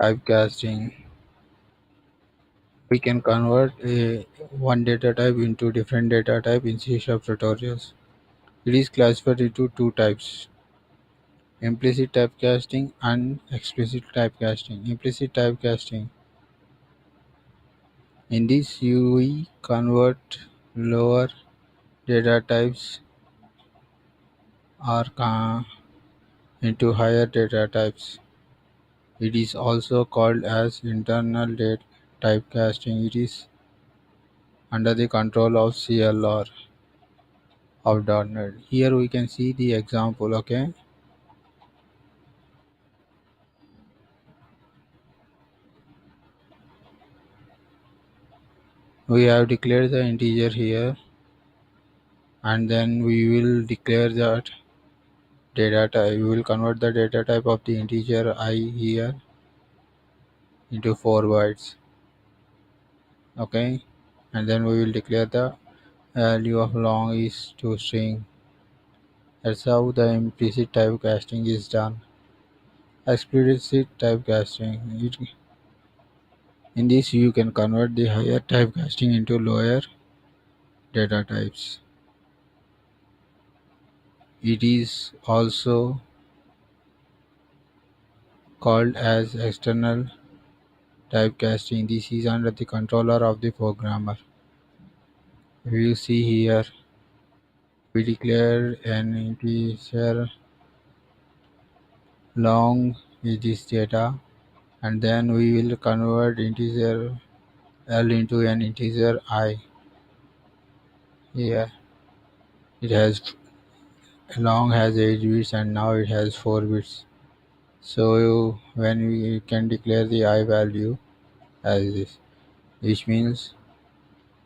Typecasting. We can convert one data type into different data type in C# tutorials. It is classified into two types: implicit typecasting and explicit typecasting. Implicit typecasting. In this, we convert lower data types or into higher data types. It is also called as internal typecasting. It is under the control of CLR of .NET. Here we can see the example. Okay, we have declared the integer here, and then we will declare that data type. We will convert the data type of the integer I here into 4 bytes. Okay, and then we will declare the value of long is to string. That's how the implicit typecasting is done. Explicit typecasting. In this, you can convert the higher typecasting into lower data types. It is also called as external typecasting. This is under the controller of the programmer. If you see here, we declare an integer long is this data, and then we will convert integer L into an integer I. Here it has long has 8 bits and now it has 4 bits. So when we can declare the I value as this, which means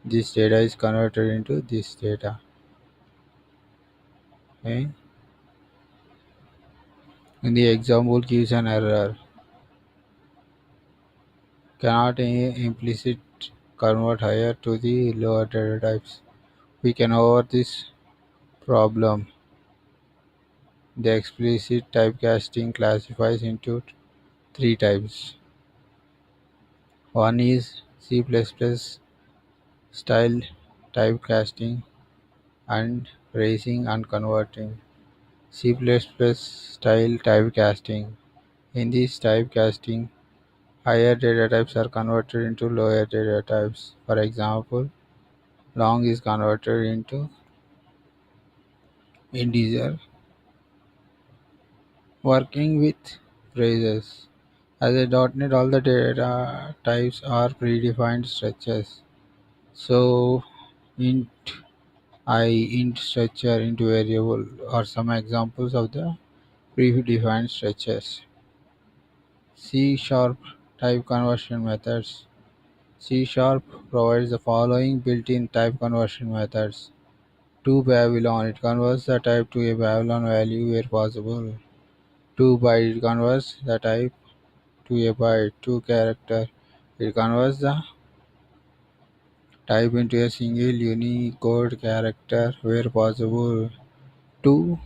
this data is converted into this data. Okay. In the example gives an error. Cannot implicit convert higher to the lower data types. We can over this problem. The explicit typecasting classifies into three types. One is C++ style typecasting and raising and converting. C++ style typecasting. In this typecasting, higher data types are converted into lower data types. For example, long is converted into integer. Working with phrases. As a .NET, all the data types are predefined structures. So, int I, int structure, int variable are some examples of the predefined structures. C sharp type conversion methods. C sharp provides the following built-in type conversion methods. To Babylon, it converts the type to a Babylon value where possible. To byte, it converts the type to a byte. To character, it converts the type into a single Unicode character where possible. To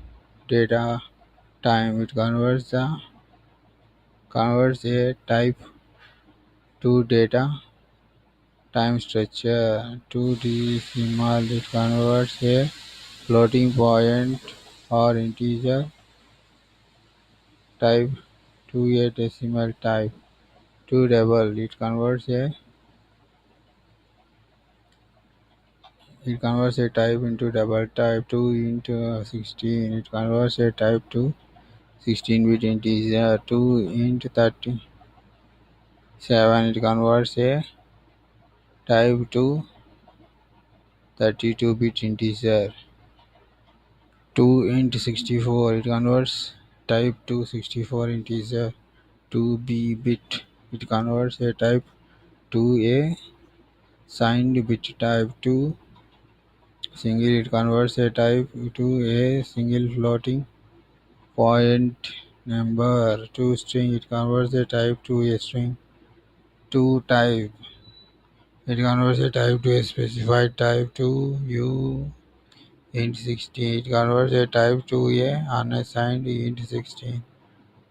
data time, it converts a type to data time structure. To decimal, it converts a floating point or integer type to a decimal type. To double, it converts a type into double type. To into 16, it converts a type to 16-bit integer. To int 37, it converts a type to 32-bit integer. To int 64, it converts type to 64 integer. To b-bit, it converts a type to a signed bit type. To single, it converts a type to a single floating point number. To string, it converts a type to a string. To type, it converts a type to a specified type. To u int 16, it converts a type to a unassigned int 16.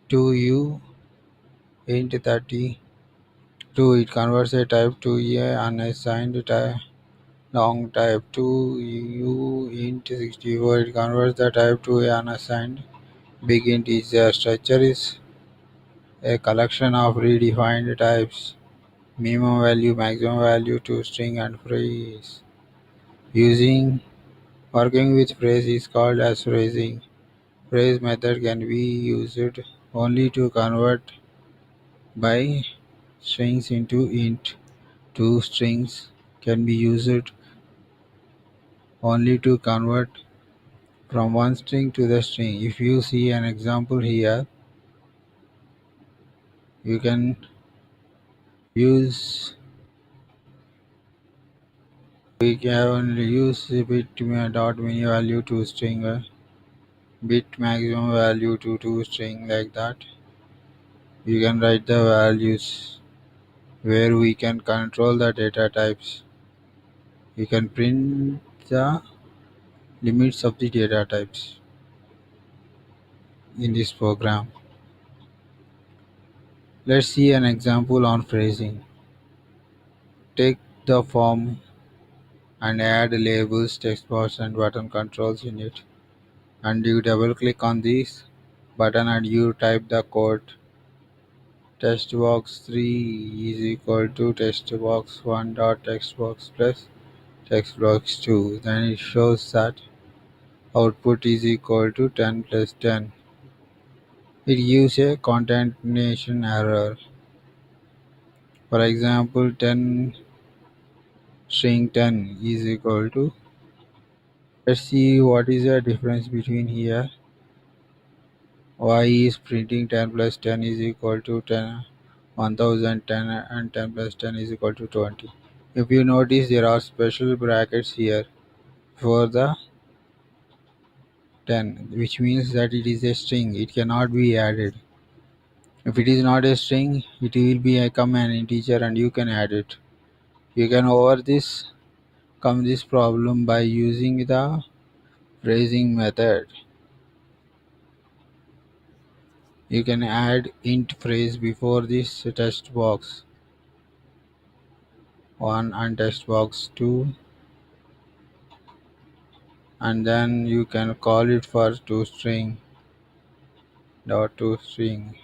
To u int 32, it converts a type to a unassigned long type. To u int 64, it converts the type to a unassigned big integer. Structure is a collection of redefined types: minimum value, maximum value, to string and phrase. Using Working with phrase is called as phrasing. Phrase method can be used only to convert by strings into int. Two strings can be used only to convert from one string to the string. If you see an example here, you can use we can use bit dot mini value to string bit maximum value to string, like that. You can write the values where we can control the data types. We can print the limits of the data types in this program. Let's see an example on phrasing. Take the form and add labels, text box and button controls in it. And you double click on this button and you type the code. Textbox3 is equal to textbox1 dot textbox plus textbox2. Then it shows that output is equal to 10 plus 10. It gives a concatenation error. For example, 10 string 10 is equal to. Let's see what is the difference between here. Y is printing 10 plus 10 is equal to 10, 1010, and 10 plus 10 is equal to 20. If you notice, there are special brackets here for the 10, which means that it is a string. It cannot be added. If it is not a string, it will become an integer and you can add it. You can overcome this problem by using the phrasing method. You can add int phrase before this text box 1 and text box 2, and then you can call it for toString dot toString,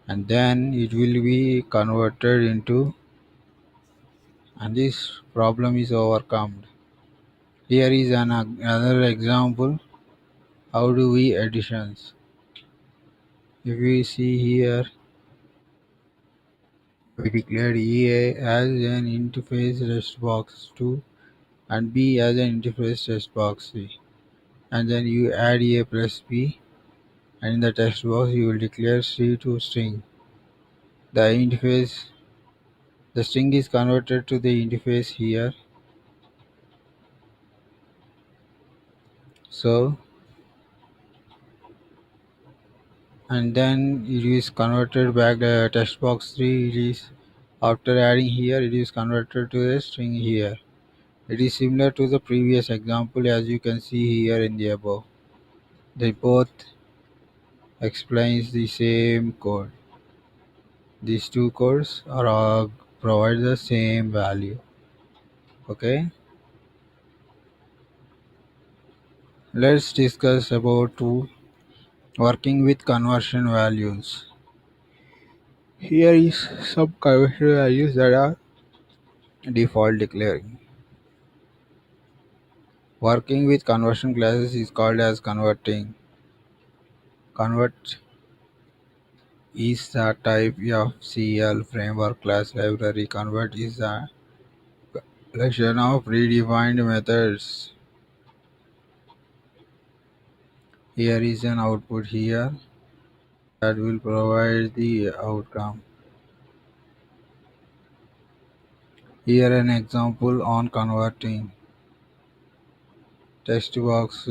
and then it will be converted into, and this problem is overcome. Here is another example. How do we additions? If we see here, we declared A as an interface text box 2 and B as an interface text box 3, and then you add A plus B, and in the text box you will declare C to string. The string is converted to the interface here. So, and then it is converted back the text box 3. It is after adding here, it is converted to the string here. It is similar to the previous example as you can see here in the above. They both explains the same code. These two codes are all provide the same value. Okay. Let's discuss about working with conversion values. Here is some conversion values that are default declaring. Working with conversion classes is called as converting. Convert is the type of CL framework class library. Convert is a collection of predefined methods. Here is an output here that will provide the outcome. Here an example on converting. Textbox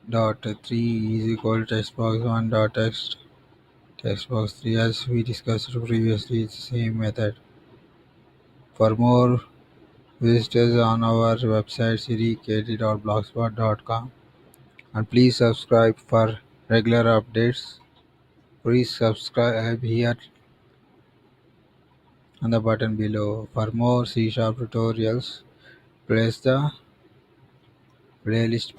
dot 3 is equal to textbox 1 dot textbox 3, as we discussed previously. It's the same method. For more, visit us on our website siri.blogspot.com, and please subscribe for regular updates. Please subscribe here on the button below. For more C# tutorials, press the playlist button.